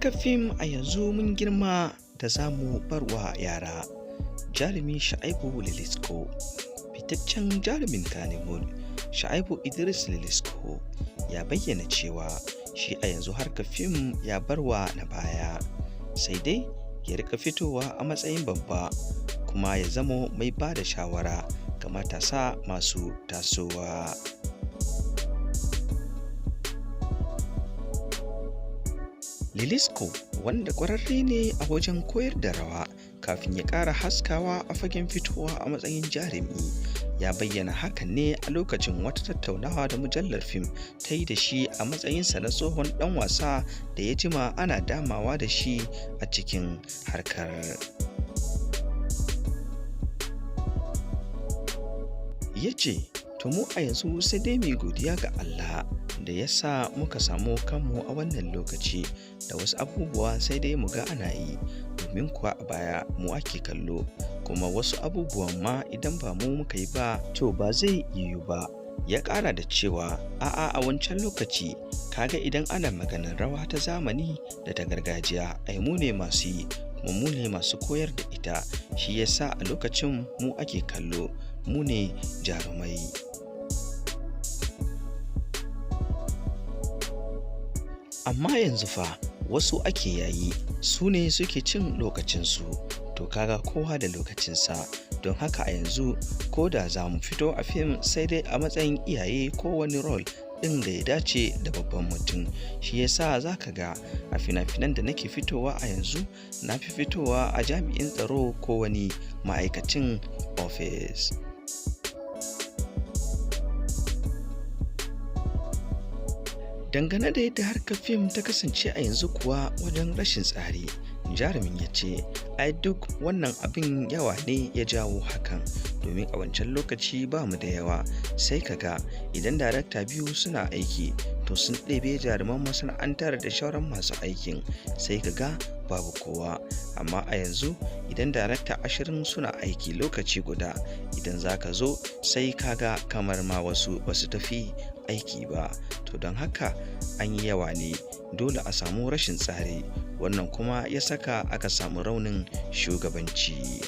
harkar fim a yanzu mun girma da zamu barwa yara. Jarumi Sha'aibu Lilisco, fitaccen jarumin Kannywood Sha'aibu Idris Lilisco ya bayyana cewa shi a yanzu harkar fim ya barwa na baya, sai dai ya rika fitowa a matsayin babba kuma ya zamo mai ba da shawara ga matasa masu tasowa. Lilisco, wanda ƙwararre ne a wajen koyar da rawa kafin ya ƙara haskawa a fagen fitowa a matsayin jarumi, ya bayyana hakan ne a lokacin wata tattaunawa da mujallar fim ta yi da shi a matsayinsa na tsohon ɗan wasa da ya jima ana damawa da shi a cikin harkar. Ya ce, to mu a yanzu sai dai mai godiya ga Allah da ya sa muka samu kanmu a wannan lokaci, da wasu abubuwa sai dai mu ga ana yi, domin kuwa a baya mu ake kallo, kuma wasu abubuwan ma idan ba mu muka yi ba to ba zai yiwu ba. Ya ƙara da cewa a'a, a wancan lokaci kaga idan ana maganar rawa ta zamani da ta gargajiya, ai mu ne masu yi kuma mu ne masu koyar da ita, shi yasa a lokacin mu ake kallo, mu ne jarumai. Amma yanzu fa wasu ake yayi, su ne suke cin lokacinsu, to kaga kowa da lokacinsa, don haka a yanzu ko da za mu fito a fim sai dai a matsayin iyaye ko wani rol ɗin da ya dace da babban mutum. Shi yasa za ka ga a fina-finan da nake fitowa a yanzu na fi fitowa a jami'in tsaro ko wani ma'aikacin ofis. Dangane da yadda harkar fim ta kasance a yanzu kuwa wajen rashin tsari, jarumin ya ce ai duk wannan abin yawa ne ya jawo hakan, domin a wancan lokaci ba mu da yawa, sai kaga idan darakta biyu suna aiki to sun ɗebe jaruman masana'antar da shauran masu aikin, sai kaga babu kowa. Amma a yanzu idan darakta 20 suna aiki lokaci guda, idan za ka zo sai kaga kamar ma wasu ba su tafi aiki ba, to don haka an yi yawa ne, dole a samu rashin tsari, wannan kuma ya saka aka samu raunin shugabanci.